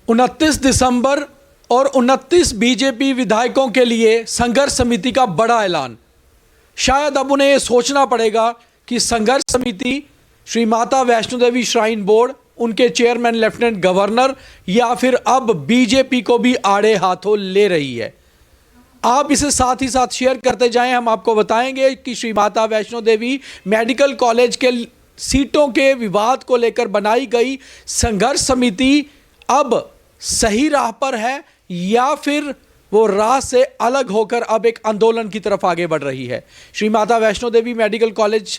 29 दिसंबर और 29 बीजेपी विधायकों के लिए संघर्ष समिति का बड़ा ऐलान। शायद अब उन्हें सोचना पड़ेगा कि संघर्ष समिति श्री माता वैष्णो देवी श्राइन बोर्ड, उनके चेयरमैन लेफ्टिनेंट गवर्नर या फिर अब बीजेपी को भी आड़े हाथों ले रही है। आप इसे साथ ही साथ शेयर करते जाएं। हम आपको बताएंगे कि श्री माता वैष्णो देवी मेडिकल कॉलेज के सीटों के विवाद को लेकर बनाई गई संघर्ष समिति अब सही राह पर है या फिर वो राह से अलग होकर अब एक आंदोलन की तरफ आगे बढ़ रही है। श्री माता वैष्णो देवी मेडिकल कॉलेज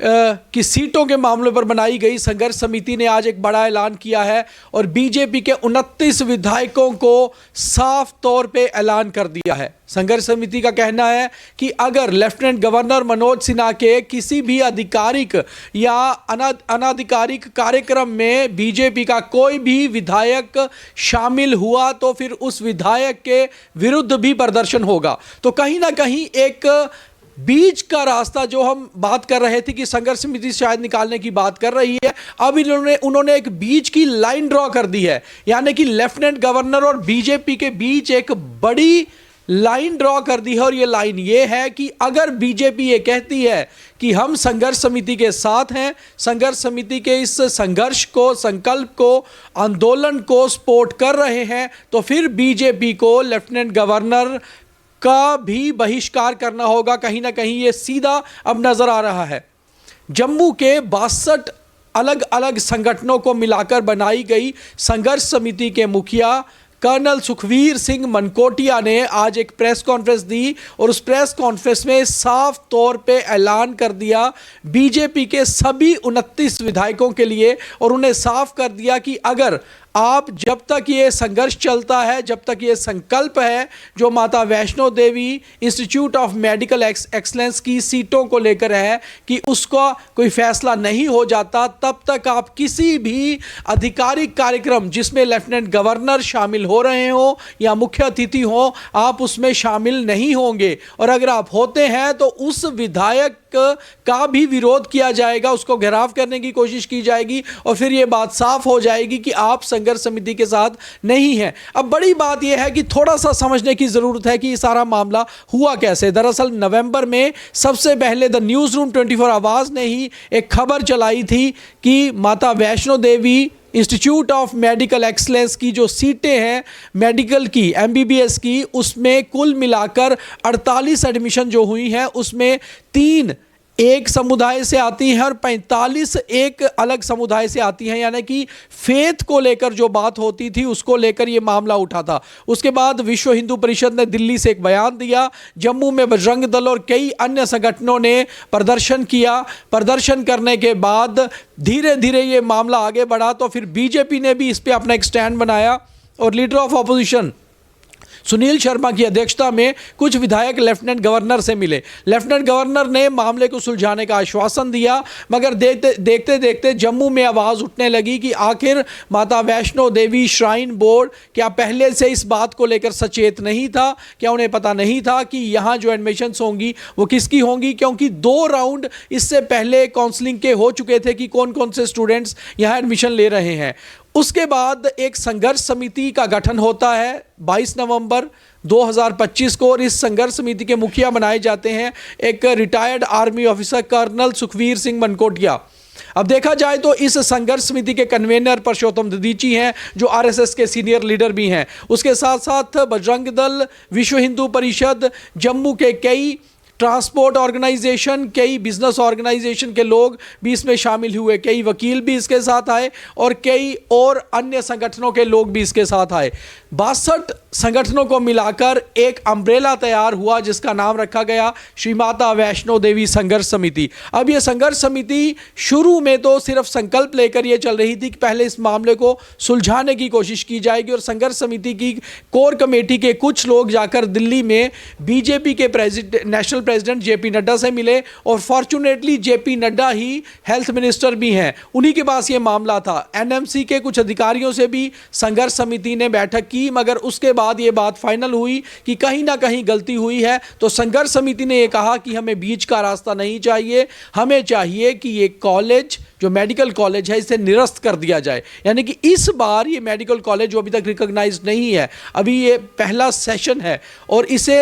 की सीटों के मामले पर बनाई गई संघर्ष समिति ने आज एक बड़ा ऐलान किया है और बीजेपी के 29 विधायकों को साफ तौर पे ऐलान कर दिया है। संघर्ष समिति का कहना है कि अगर लेफ्टिनेंट गवर्नर मनोज सिन्हा के किसी भी आधिकारिक या अनाधिकारिक कार्यक्रम में बीजेपी का कोई भी विधायक शामिल हुआ तो फिर उस विधायक के विरुद्ध भी प्रदर्शन होगा। तो कहीं ना कहीं एक बीच का रास्ता जो हम बात कर रहे थे कि संघर्ष समिति शायद निकालने की बात कर रही है, अब उन्होंने एक बीच की लाइन ड्रॉ कर दी है, यानी कि लेफ्टिनेंट गवर्नर और बीजेपी के बीच एक बड़ी लाइन ड्रॉ कर दी है। और ये लाइन ये है कि अगर बीजेपी ये कहती है कि हम संघर्ष समिति के साथ हैं, संघर्ष समिति के इस संघर्ष को, संकल्प को, आंदोलन को सपोर्ट कर रहे हैं, तो फिर बीजेपी को लेफ्टिनेंट गवर्नर का भी बहिष्कार करना होगा। कहीं ना कहीं ये सीधा अब नजर आ रहा है। जम्मू के 62 अलग अलग संगठनों को मिलाकर बनाई गई संघर्ष समिति के मुखिया कर्नल सुखवीर सिंह मनकोटिया ने आज एक प्रेस कॉन्फ्रेंस दी और उस प्रेस कॉन्फ्रेंस में साफ तौर पे ऐलान कर दिया बीजेपी के सभी 29 विधायकों के लिए, और उन्हें साफ कर दिया कि अगर आप जब तक ये संघर्ष चलता है, जब तक ये संकल्प है जो माता Vaishno Devi institute of medical excellence की सीटों को लेकर है कि उसका कोई फैसला नहीं हो जाता, तब तक आप किसी भी आधिकारिक कार्यक्रम जिसमें लेफ्टिनेंट गवर्नर शामिल हो रहे हो या मुख्य अतिथि हो, आप उसमें शामिल नहीं होंगे। और अगर आप होते हैं तो उस विधायक का भी विरोध किया जाएगा, उसको घेराव करने की कोशिश की जाएगी और फिर यह बात साफ हो जाएगी कि आप संघर्ष समिति के साथ नहीं है। अब बड़ी बात यह है कि थोड़ा सा समझने की जरूरत है कि ये सारा मामला हुआ कैसे। दरअसल नवंबर में सबसे पहले द न्यूज़ रूम 24 आवाज ने ही एक खबर चलाई थी कि माता Vaishno Devi institute of medical excellence की जो सीटें हैं मेडिकल की, एमबीबीएस की, उसमें कुल मिलाकर 48 एडमिशन जो हुई हैं उसमें 3 एक समुदाय से आती हैं और 45 एक अलग समुदाय से आती हैं, यानी कि फेथ को लेकर जो बात होती थी उसको लेकर ये मामला उठा था। उसके बाद विश्व हिंदू परिषद ने दिल्ली से एक बयान दिया, जम्मू में बजरंग दल और कई अन्य संगठनों ने प्रदर्शन किया। प्रदर्शन करने के बाद धीरे धीरे ये मामला आगे बढ़ा तो फिर बीजेपी ने भी इस पर अपना एक स्टैंड बनाया और leader of opposition Sunil Sharma की अध्यक्षता में कुछ विधायक लेफ्टिनेंट गवर्नर से मिले। लेफ्टिनेंट गवर्नर ने मामले को सुलझाने का आश्वासन दिया, मगर देखते देखते जम्मू में आवाज़ उठने लगी कि आखिर माता वैष्णो देवी श्राइन बोर्ड क्या पहले से इस बात को लेकर सचेत नहीं था? क्या उन्हें पता नहीं था कि यहाँ जो एडमिशन्स होंगी वो किसकी होंगी? क्योंकि 2 राउंड इससे पहले काउंसलिंग के हो चुके थे कि कौन कौन से स्टूडेंट्स यहाँ एडमिशन ले रहे हैं। उसके बाद एक संघर्ष समिति का गठन होता है 22 नवंबर 2025 को और इस संघर्ष समिति के मुखिया बनाए जाते हैं एक retired army officer colonel Sukhvir Singh Mankotia. अब देखा जाए तो इस संघर्ष समिति के कन्वेनर परशोत्तम ददीची हैं जो आरएसएस के सीनियर लीडर भी हैं। उसके साथ साथ बजरंग दल, विश्व हिंदू परिषद, जम्मू के कई ट्रांसपोर्ट ऑर्गेनाइजेशन, कई बिजनेस ऑर्गेनाइजेशन के लोग भी इसमें शामिल हुए, कई वकील भी इसके साथ आए और कई और अन्य संगठनों के लोग भी इसके साथ आए। 62 संगठनों को मिलाकर एक अम्ब्रेला तैयार हुआ जिसका नाम रखा गया श्री माता वैष्णो देवी संघर्ष समिति। अब यह संघर्ष समिति शुरू में तो सिर्फ संकल्प लेकर यह चल रही थी कि पहले इस मामले को सुलझाने की कोशिश की जाएगी और संघर्ष समिति की कोर कमेटी के कुछ लोग जाकर दिल्ली में बीजेपी के नेशनल प्रेसिडेंट जेपी नड्डा से मिले और फॉर्चुनेटली जेपी नड्डा ही हेल्थ मिनिस्टर भी हैं, उन्हीं के पास ये मामला था। एनएमसी के कुछ अधिकारियों से भी संघर्ष समिति ने बैठक की, मगर उसके बाद ये बात फाइनल हुई कि कहीं ना कहीं गलती हुई है। तो संघर्ष समिति ने ये कहा कि हमें बीच का रास्ता नहीं चाहिए, हमें चाहिए कि ये कॉलेज जो मेडिकल कॉलेज है इसे निरस्त कर दिया जाए। यानी कि इस बार ये मेडिकल कॉलेज जो अभी तक रिकॉग्नाइज्ड नहीं है, अभी ये पहला सेशन है और इसे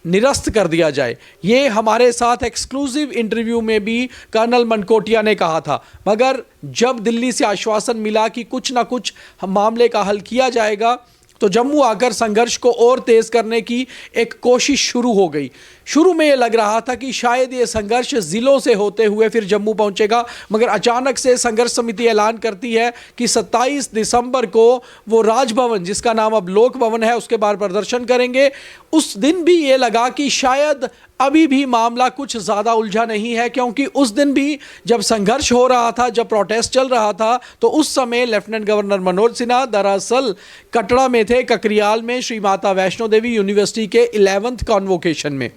निरस्त कर दिया जाए। ये हमारे साथ एक्सक्लूसिव इंटरव्यू में भी कर्नल मनकोटिया ने कहा था, मगर जब दिल्ली से आश्वासन मिला कि कुछ ना कुछ मामले का हल किया जाएगा, तो जम्मू आकर संघर्ष को और तेज करने की एक कोशिश शुरू हो गई। शुरू में ये लग रहा था कि शायद ये संघर्ष जिलों से होते हुए फिर जम्मू पहुंचेगा, मगर अचानक से संघर्ष समिति ऐलान करती है कि 27 दिसंबर को वो राजभवन, जिसका नाम अब लोक भवन है, उसके बाहर प्रदर्शन करेंगे। उस दिन भी ये लगा कि शायद अभी भी मामला कुछ ज़्यादा उलझा नहीं है, क्योंकि उस दिन भी जब संघर्ष हो रहा था, जब प्रोटेस्ट चल रहा था, तो उस समय लेफ्टिनेंट गवर्नर मनोज सिन्हा दरअसल कटरा में थे, ककरियाल में, श्री माता वैष्णो देवी यूनिवर्सिटी के 11th कॉन्वोकेशन में।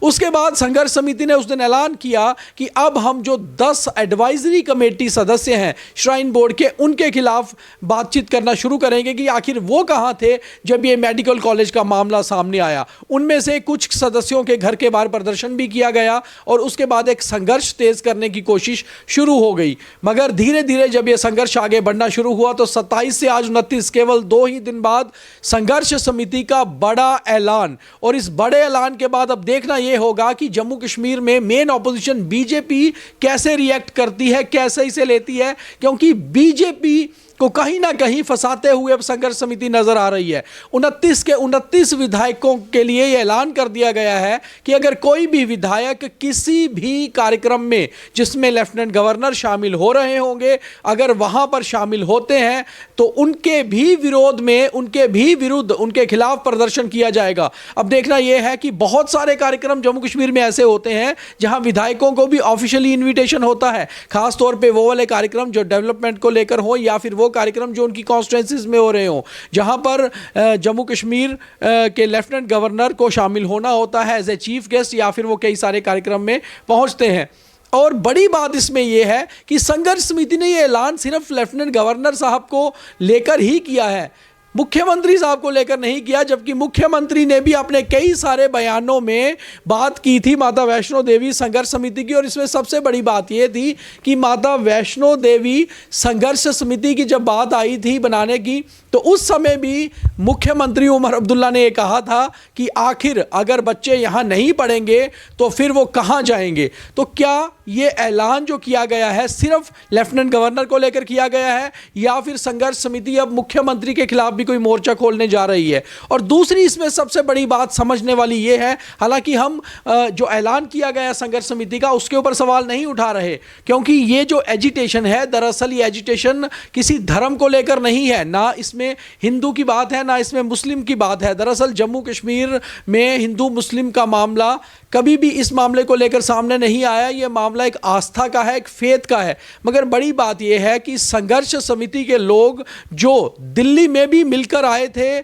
उसके बाद संघर्ष समिति ने उस दिन ऐलान किया कि अब हम जो 10 एडवाइजरी कमेटी सदस्य हैं श्राइन बोर्ड के, उनके खिलाफ बातचीत करना शुरू करेंगे कि आखिर वो कहाँ थे जब ये मेडिकल कॉलेज का मामला सामने आया। उनमें से कुछ सदस्यों के घर के बाहर प्रदर्शन भी किया गया और उसके बाद एक संघर्ष तेज करने की कोशिश शुरू हो गई। मगर धीरे धीरे जब ये संघर्ष आगे बढ़ना शुरू हुआ तो 27 से आज 29, केवल 2 ही दिन बाद संघर्ष समिति का बड़ा ऐलान। और इस बड़े ऐलान के बाद अब देखना ये होगा कि जम्मू कश्मीर में मेन ऑपोजिशन बीजेपी कैसे रिएक्ट करती है, कैसे इसे लेती है, क्योंकि बीजेपी को कहीं ना कहीं फंसाते हुए अब संघर्ष समिति नजर आ रही है। 29 के 29 विधायकों के लिए यह ऐलान कर दिया गया है कि अगर कोई भी विधायक किसी भी कार्यक्रम में जिसमें लेफ्टिनेंट गवर्नर शामिल हो रहे होंगे, अगर वहां पर शामिल होते हैं तो उनके भी विरोध में, उनके भी विरुद्ध, उनके खिलाफ प्रदर्शन किया जाएगा। अब देखना यह है कि बहुत सारे कार्यक्रम जम्मू कश्मीर में ऐसे होते हैं जहां विधायकों को भी ऑफिशियली इन्विटेशन होता है, खासतौर पर वो वाले कार्यक्रम जो डेवलपमेंट को लेकर हो या फिर कार्यक्रम जो उनकी कॉन्स्टिट्यूएंसीज में हो रहे हो, जहां पर जम्मू कश्मीर के लेफ्टिनेंट गवर्नर को शामिल होना होता है एज ए चीफ गेस्ट, या फिर वो कई सारे कार्यक्रम में पहुंचते हैं। और बड़ी बात इसमें यह है कि संघर्ष समिति ने यह ऐलान सिर्फ लेफ्टिनेंट गवर्नर साहब को लेकर ही किया है, मुख्यमंत्री साहब को लेकर नहीं किया, जबकि मुख्यमंत्री ने भी अपने कई सारे बयानों में बात की थी माता वैष्णो देवी संघर्ष समिति की। और इसमें सबसे बड़ी बात यह थी कि माता वैष्णो देवी संघर्ष समिति की जब बात आई थी बनाने की, तो उस समय भी मुख्यमंत्री उमर अब्दुल्ला ने यह कहा था कि आखिर अगर बच्चे यहाँ नहीं पढ़ेंगे तो फिर वो कहाँ जाएंगे। तो क्या ये ऐलान जो किया गया है सिर्फ लेफ्टिनेंट गवर्नर को लेकर किया गया है, या फिर संघर्ष समिति अब मुख्यमंत्री के खिलाफ भी कोई मोर्चा खोलने जा रही है? और दूसरी इसमें सबसे बड़ी बात समझने वाली ये है, हालांकि हम जो ऐलान किया गया संघर्ष समिति का उसके ऊपर सवाल नहीं उठा रहे, क्योंकि ये जो एजिटेशन है, दरअसल ये एजिटेशन किसी धर्म को लेकर नहीं है, ना इसमें हिंदू की बात है ना इसमें मुस्लिम की बात है। दरअसल जम्मू कश्मीर में हिंदू मुस्लिम का मामला कभी भी इस मामले को लेकर सामने नहीं आया। यह मामला एक आस्था का है, एक फेथ का है। मगर बड़ी बात यह है कि संघर्ष समिति के लोग जो दिल्ली में भी मिलकर आए थे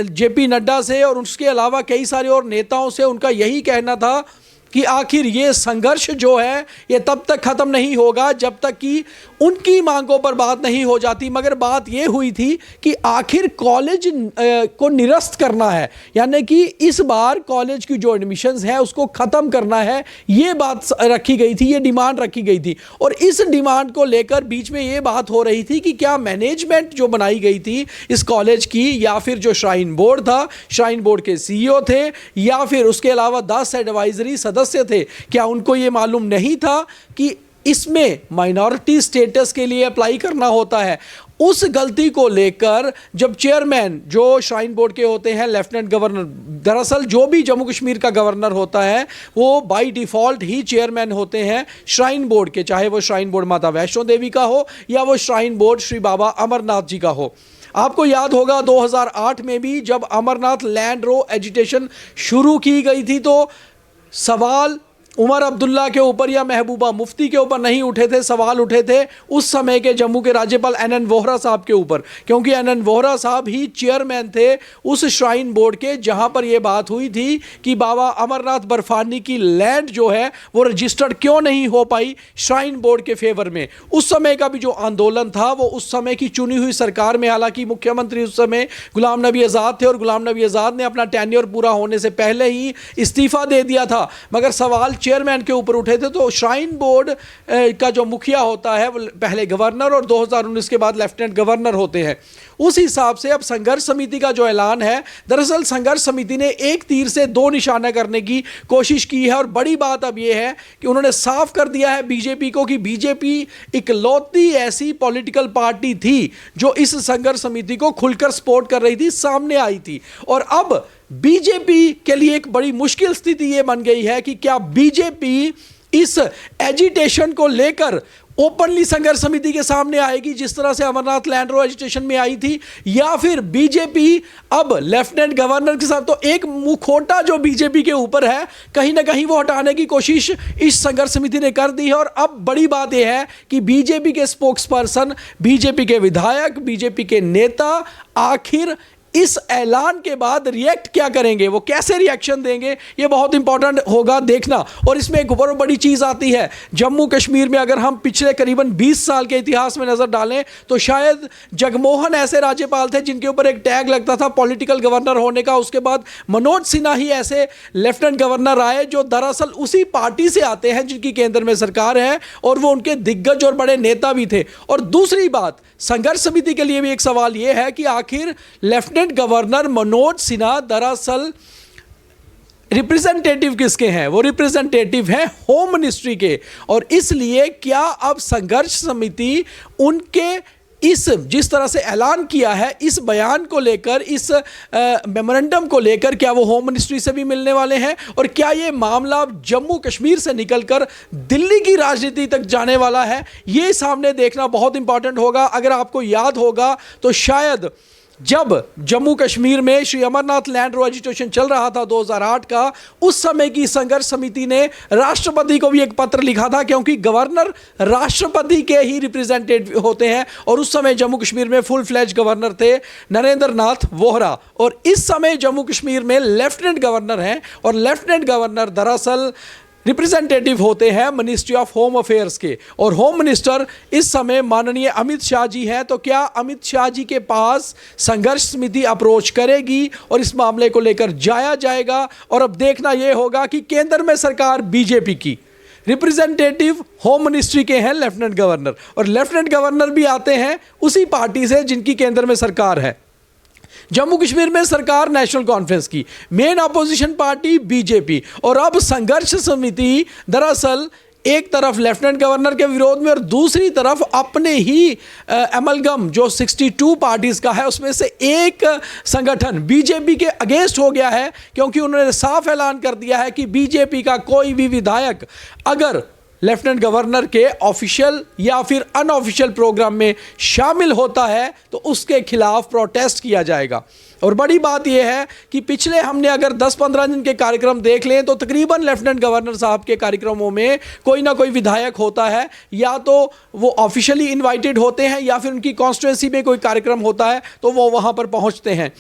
जेपी नड्डा से और उसके अलावा कई सारे और नेताओं से, उनका यही कहना था कि आखिर ये संघर्ष जो है ये तब तक खत्म नहीं होगा जब तक कि उनकी मांगों पर बात नहीं हो जाती। मगर बात ये हुई थी कि आखिर कॉलेज को निरस्त करना है, यानी कि इस बार कॉलेज की जो एडमिशन्स है उसको ख़त्म करना है, ये बात रखी गई थी, ये डिमांड रखी गई थी। और इस डिमांड को लेकर बीच में ये बात हो रही थी कि क्या मैनेजमेंट जो बनाई गई थी इस कॉलेज की, या फिर जो श्राइन बोर्ड था, श्राइन बोर्ड के CEO थे, या फिर उसके अलावा 10 एडवाइजरी सदस्य थे, क्या उनको ये मालूम नहीं था कि इसमें माइनॉरिटी स्टेटस के लिए अप्लाई करना होता है? उस गलती को लेकर जब चेयरमैन जो श्राइन बोर्ड के होते हैं लेफ्टिनेंट गवर्नर, दरअसल जो भी जम्मू कश्मीर का गवर्नर होता है वो बाय डिफ़ॉल्ट ही चेयरमैन होते हैं श्राइन बोर्ड के, चाहे वो श्राइन बोर्ड माता वैष्णो देवी का हो या वो श्राइन बोर्ड श्री बाबा अमरनाथ जी का हो। आपको याद होगा 2008 में भी जब अमरनाथ लैंड रो एजिटेशन शुरू की गई थी तो सवाल उमर अब्दुल्ला के ऊपर या महबूबा मुफ्ती के ऊपर नहीं उठे थे, सवाल उठे थे उस समय के जम्मू के राज्यपाल एनएन वोहरा साहब के ऊपर, क्योंकि एनएन वोहरा साहब ही चेयरमैन थे उस श्राइन बोर्ड के जहां पर यह बात हुई थी कि बाबा अमरनाथ बर्फानी की लैंड जो है वो रजिस्टर्ड क्यों नहीं हो पाई श्राइन बोर्ड के फेवर में। उस समय का भी जो आंदोलन था वो उस समय की चुनी हुई सरकार में, हालांकि मुख्यमंत्री उस समय गुलाम नबी आज़ाद थे और गुलाम नबी आज़ाद ने अपना टेन्योर पूरा होने से पहले ही इस्तीफा दे दिया था, मगर सवाल चेयरमैन के ऊपर उठे थे। तो श्राइन बोर्ड का जो मुखिया होता है वो पहले गवर्नर और 2019 के बाद लेफ्टिनेंट गवर्नर होते हैं। उस हिसाब से अब संघर्ष समिति का जो ऐलान है, दरअसल संघर्ष समिति ने एक तीर से दो निशाना करने की कोशिश की है। और बड़ी बात अब यह है कि उन्होंने साफ कर दिया है बीजेपी को कि बीजेपी इकलौती ऐसी पॉलिटिकल पार्टी थी जो इस संघर्ष समिति को खुलकर सपोर्ट कर रही थी, सामने आई थी। और अब बीजेपी के लिए एक बड़ी मुश्किल स्थिति यह बन गई है कि क्या बीजेपी इस एजिटेशन को लेकर ओपनली संघर्ष समिति के सामने आएगी जिस तरह से अमरनाथ लैंड रो एजिटेशन में आई थी, या फिर बीजेपी अब लेफ्टिनेंट गवर्नर के साथ, तो एक मुखौटा जो बीजेपी के ऊपर है कहीं ना कहीं वो हटाने की कोशिश इस संघर्ष समिति ने कर दी है। और अब बड़ी बात यह है कि बीजेपी के स्पोक्स पर्सन, बीजेपी के विधायक, बीजेपी के नेता आखिर इस ऐलान के बाद रिएक्ट क्या करेंगे, वो कैसे रिएक्शन देंगे, ये बहुत इंपॉर्टेंट होगा देखना। और इसमें एक बहुत बड़ी चीज़ आती है, जम्मू कश्मीर में अगर हम पिछले करीबन 20 साल के इतिहास में नज़र डालें तो शायद जगमोहन ऐसे राज्यपाल थे जिनके ऊपर एक टैग लगता था पॉलिटिकल गवर्नर होने का। उसके बाद मनोज सिन्हा ही ऐसे लेफ्टिनेंट गवर्नर आए जो दरअसल उसी पार्टी से आते हैं जिनकी केंद्र में सरकार है, और वो उनके दिग्गज और बड़े नेता भी थे। और दूसरी बात, संघर्ष समिति के लिए भी एक सवाल यह है कि आखिर लेफ्टिनेंट गवर्नर मनोज सिन्हा दरअसल रिप्रेजेंटेटिव किसके हैं? वो रिप्रेजेंटेटिव हैं होम मिनिस्ट्री के। और इसलिए क्या अब संघर्ष समिति उनके इस जिस तरह से ऐलान किया है, इस बयान को लेकर, इस मेमोरेंडम को लेकर, क्या वो होम मिनिस्ट्री से भी मिलने वाले हैं? और क्या ये मामला जम्मू कश्मीर से निकलकर दिल्ली की राजनीति तक जाने वाला है? ये सामने देखना बहुत इंपॉर्टेंट होगा। अगर आपको याद होगा तो शायद जब जम्मू कश्मीर में श्री अमरनाथ लैंड रो एजिटेशन चल रहा था 2008 का, उस समय की संघर्ष समिति ने राष्ट्रपति को भी एक पत्र लिखा था, क्योंकि गवर्नर राष्ट्रपति के ही रिप्रेजेंटेटिव होते हैं। और उस समय जम्मू कश्मीर में फुल फ्लैज गवर्नर थे नरेंद्र नाथ वोहरा, और इस समय जम्मू कश्मीर में लेफ्टिनेंट गवर्नर हैं। और लेफ्टिनेंट गवर्नर दरअसल रिप्रेजेंटेटिव होते हैं मिनिस्ट्री ऑफ होम अफेयर्स के, और होम मिनिस्टर इस समय माननीय अमित शाह जी हैं। तो क्या अमित शाह जी के पास संघर्ष समिति अप्रोच करेगी और इस मामले को लेकर जाया जाएगा? और अब देखना यह होगा कि केंद्र में सरकार बीजेपी की, रिप्रेजेंटेटिव होम मिनिस्ट्री के हैं लेफ्टिनेंट गवर्नर, और लेफ्टिनेंट गवर्नर भी आते हैं उसी पार्टी से जिनकी केंद्र में सरकार है। जम्मू कश्मीर में सरकार नेशनल कॉन्फ्रेंस की, मेन अपोजिशन पार्टी बीजेपी। और अब संघर्ष समिति दरअसल एक तरफ लेफ्टिनेंट गवर्नर के विरोध में और दूसरी तरफ अपने ही एमलगम जो 62 पार्टीज का है उसमें से एक संगठन बीजेपी के अगेंस्ट हो गया है, क्योंकि उन्होंने साफ ऐलान कर दिया है कि बीजेपी का कोई भी विधायक अगर लेफ्टिनेंट गवर्नर के ऑफिशियल या फिर अनऑफिशियल प्रोग्राम में शामिल होता है तो उसके खिलाफ प्रोटेस्ट किया जाएगा। और बड़ी बात यह है कि पिछले हमने अगर 10-15 दिन के कार्यक्रम देख लें तो तकरीबन लेफ्टिनेंट गवर्नर साहब के कार्यक्रमों में कोई ना कोई विधायक होता है, या तो वो ऑफिशियली इनवाइटेड होते हैं या फिर उनकी कॉन्स्टिट्यूंसी में कोई कार्यक्रम होता है तो वो वहाँ पर पहुँचते हैं।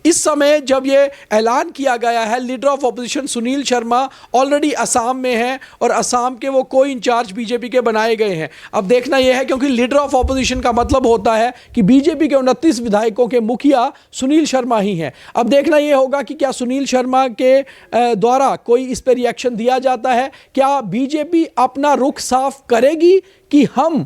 इस समय जब ये ऐलान किया गया है, leader of opposition Sunil Sharma already Assam में हैं और असम के वो को इंचार्ज बीजेपी के बनाए गए हैं। अब देखना यह है, क्योंकि लीडर ऑफ अपोजिशन का मतलब होता है कि बीजेपी के 29 विधायकों के मुखिया सुनील शर्मा ही हैं। अब देखना यह होगा कि क्या सुनील शर्मा के द्वारा कोई इस पर रिएक्शन दिया जाता है, क्या बीजेपी अपना रुख साफ करेगी कि हम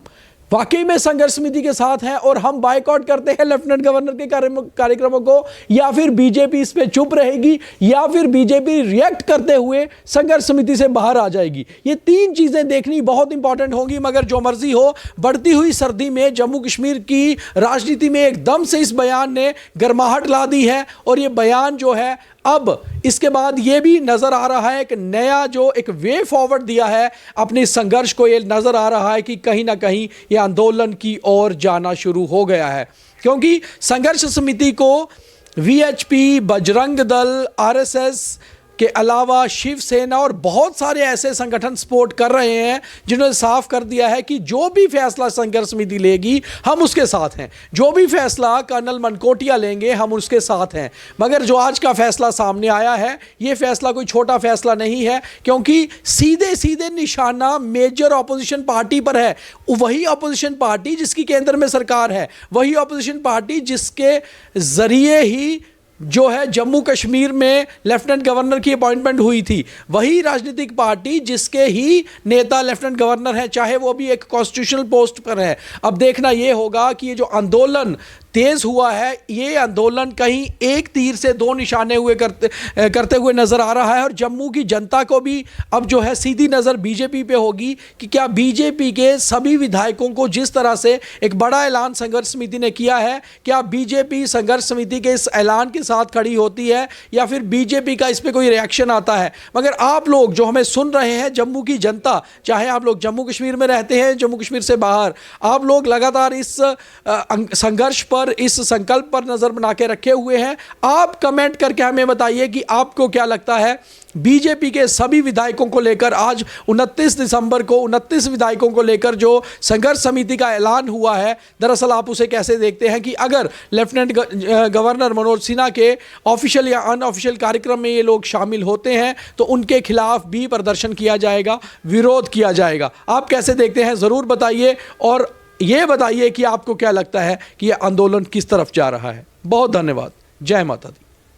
वाकई में संघर्ष समिति के साथ हैं और हम बायकॉट करते हैं लेफ्टिनेंट गवर्नर के कार्यक्रमों को, या फिर बीजेपी इस पे चुप रहेगी, या फिर बीजेपी रिएक्ट करते हुए संघर्ष समिति से बाहर आ जाएगी। ये तीन चीज़ें देखनी बहुत इंपॉर्टेंट होंगी। मगर जो मर्जी हो, बढ़ती हुई सर्दी में जम्मू कश्मीर की राजनीति में एकदम से इस बयान ने गर्माहट ला दी है। और ये बयान जो है अब इसके बाद ये भी नज़र आ रहा है एक नया जो एक वे फॉरवर्ड दिया है अपने संघर्ष को, ये नज़र आ रहा है कि कहीं ना कहीं ये आंदोलन की ओर जाना शुरू हो गया है। क्योंकि संघर्ष समिति को वीएचपी, बजरंग दल, आरएसएस के अलावा शिवसेना और बहुत सारे ऐसे संगठन सपोर्ट कर रहे हैं जिन्होंने साफ कर दिया है कि जो भी फैसला संघर्ष समिति लेगी हम उसके साथ हैं, जो भी फैसला कर्नल मनकोटिया लेंगे हम उसके साथ हैं। मगर जो आज का फैसला सामने आया है, ये फैसला कोई छोटा फैसला नहीं है, क्योंकि सीधे सीधे निशाना मेजर ऑपोजिशन पार्टी पर है। वही ऑपोजिशन पार्टी जिसकी केंद्र में सरकार है, वही ऑपोजिशन पार्टी जिसके जरिए ही जो है जम्मू कश्मीर में लेफ्टिनेंट गवर्नर की अपॉइंटमेंट हुई थी, वही राजनीतिक पार्टी जिसके ही नेता लेफ्टिनेंट गवर्नर है, चाहे वो भी एक कॉन्स्टिट्यूशनल पोस्ट पर है। अब देखना ये होगा कि ये जो आंदोलन तेज हुआ है, ये आंदोलन कहीं एक तीर से दो निशाने हुए करते हुए नजर आ रहा है। और जम्मू की जनता को भी अब जो है सीधी नज़र बीजेपी पे होगी कि क्या बीजेपी के सभी विधायकों को जिस तरह से एक बड़ा ऐलान संघर्ष समिति ने किया है, क्या बीजेपी संघर्ष समिति के इस ऐलान के साथ खड़ी होती है या फिर बीजेपी का इस पर कोई रिएक्शन आता है। मगर आप लोग जो हमें सुन रहे हैं, जम्मू की जनता, चाहे आप लोग जम्मू कश्मीर में रहते हैं, जम्मू कश्मीर से बाहर, आप लोग लगातार इस संघर्ष पर, इस संकल्प पर नजर बना के रखे हुए हैं। आप कमेंट करके हमें बताइए कि आपको क्या लगता है बीजेपी के सभी विधायकों को लेकर आज 29 दिसंबर को 29 विधायकों को लेकर जो संघर्ष समिति का ऐलान हुआ है, दरअसल आप उसे कैसे देखते हैं कि अगर लेफ्टिनेंट गवर्नर मनोज सिन्हा के ऑफिशियल या अनऑफिशियल कार्यक्रम में ये लोग शामिल होते हैं तो उनके खिलाफ भी प्रदर्शन किया जाएगा, विरोध किया जाएगा। आप कैसे देखते हैं ज़रूर बताइए और ये बताइए कि आपको क्या लगता है कि यह आंदोलन किस तरफ जा रहा है। बहुत धन्यवाद। जय माता दी।